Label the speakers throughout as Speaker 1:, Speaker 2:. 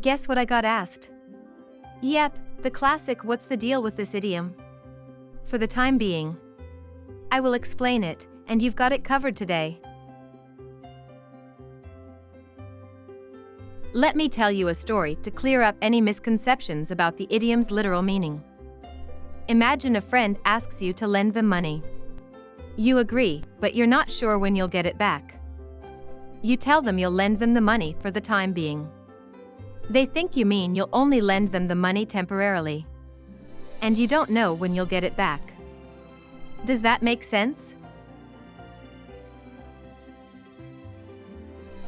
Speaker 1: Guess what I got asked? Yep, the classic "what's the deal with this idiom?" For the time being, I will explain it, and you've got it covered today. Let me tell you a story to clear up any misconceptions about the idiom's literal meaning. Imagine a friend asks you to lend them money. You agree, but you're not sure when you'll get it back. You tell them you'll lend them the money for the time being. They think you mean you'll only lend them the money temporarily. And you don't know when you'll get it back. Does that make sense?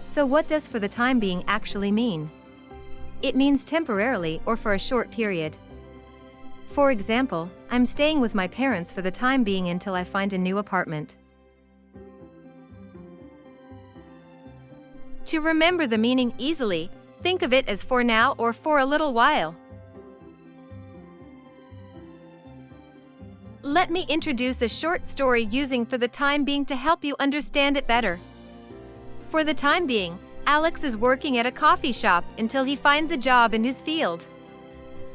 Speaker 1: So what does "for the time being" actually mean? It means temporarily or for a short period. For example, I'm staying with my parents for the time being until I find a new apartment. To remember the meaning easily, think of it as "for now" or "for a little while." Let me introduce a short story using "for the time being" to help you understand it better. For the time being, Alex is working at a coffee shop until he finds a job in his field.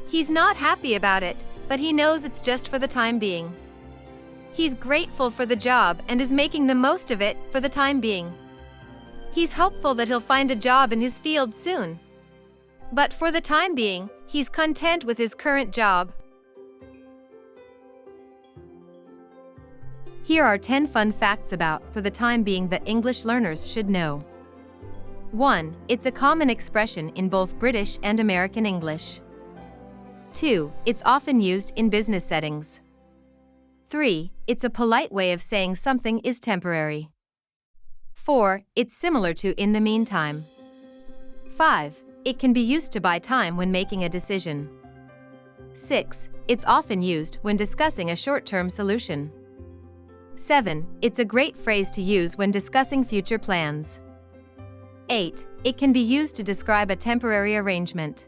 Speaker 1: He's not happy about it, but he knows it's just for the time being. He's grateful for the job and is making the most of it for the time being. He's hopeful that he'll find a job in his field soon. But for the time being, he's content with his current job. Here are 10 fun facts about "for the time being" that English learners should know. 1. It's a common expression in both British and American English. 2. It's often used in business settings. 3. It's a polite way of saying something is temporary. 4. It's similar to "in the meantime." 5. It can be used to buy time when making a decision. 6. It's often used when discussing a short-term solution. 7. It's a great phrase to use when discussing future plans. 8. It can be used to describe a temporary arrangement.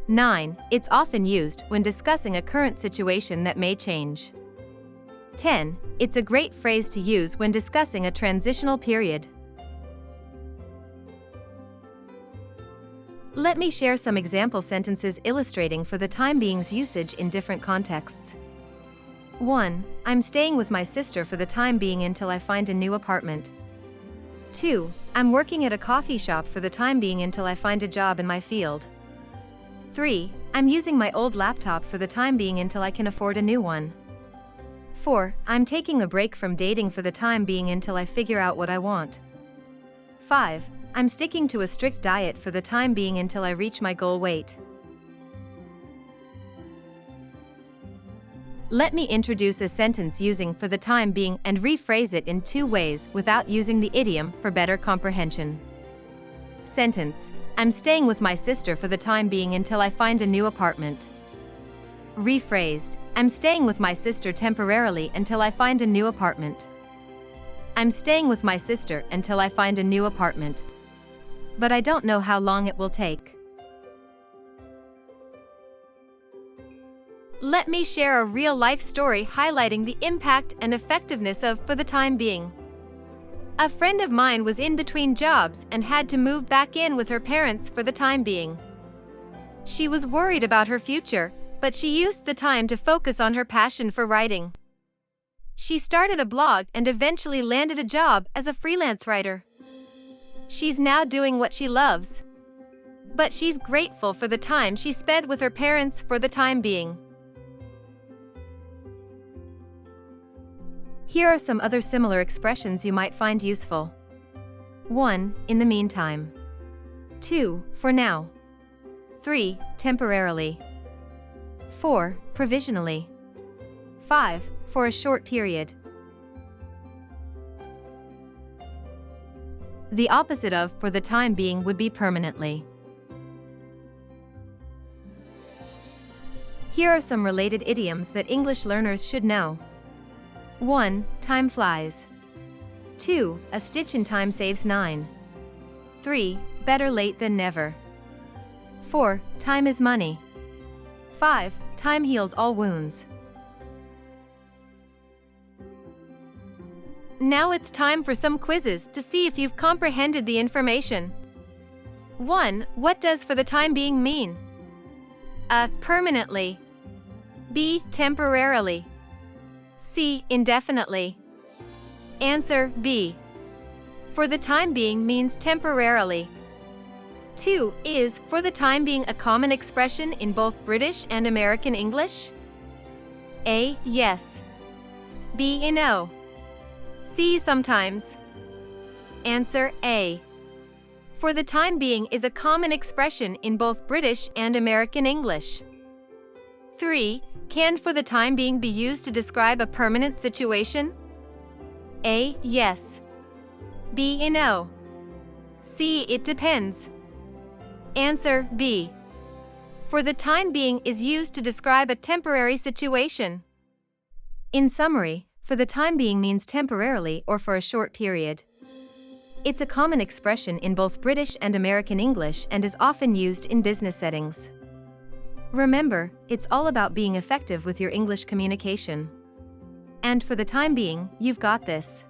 Speaker 1: 9. It's often used when discussing a current situation that may change. 10. It's a great phrase to use when discussing a transitional period. Let me share some example sentences illustrating "for the time being's" usage in different contexts. 1. I'm staying with my sister for the time being until I find a new apartment. 2. I'm working at a coffee shop for the time being until I find a job in my field. 3. I'm using my old laptop for the time being until I can afford a new one. 4. I'm taking a break from dating for the time being until I figure out what I want. 5. I'm sticking to a strict diet for the time being until I reach my goal weight. Let me introduce a sentence using "for the time being" and rephrase it in 2 ways without using the idiom for better comprehension. Sentence: I'm staying with my sister for the time being until I find a new apartment. Rephrased: I'm staying with my sister temporarily until I find a new apartment. I'm staying with my sister until I find a new apartment. But I don't know how long it will take. Let me share a real-life story highlighting the impact and effectiveness of "for the time being." A friend of mine was in between jobs and had to move back in with her parents for the time being. She was worried about her future, but she used the time to focus on her passion for writing. She started a blog and eventually landed a job as a freelance writer. She's now doing what she loves. But she's grateful for the time she spent with her parents for the time being. Here are some other similar expressions you might find useful. 1. In the meantime. 2. For now. 3. Temporarily. 4. Provisionally. 5. For a short period. The opposite of "for the time being" would be "permanently." Here are some related idioms that English learners should know. 1. Time flies. 2. A stitch in time saves 9. 3. Better late than never. 4. Time is money. 5. Time heals all wounds. Now it's time for some quizzes to see if you've comprehended the information. 1. What does for the time being mean? A. Permanently. B. Temporarily. C. Indefinitely. Answer B. For the time being means temporarily. 2. Is for the time being a common expression in both British and American English? A. Yes. B. No. C. Sometimes. Answer A. For the time being is a common expression in both British and American English. 3. Can for the time being be used to describe a permanent situation? A. Yes. B. No. C. It depends. Answer B. For the time being is used to describe a temporary situation. In summary, for the time being means temporarily or for a short period. It's a common expression in both British and American English and is often used in business settings. Remember, it's all about being effective with your English communication. And for the time being, you've got this.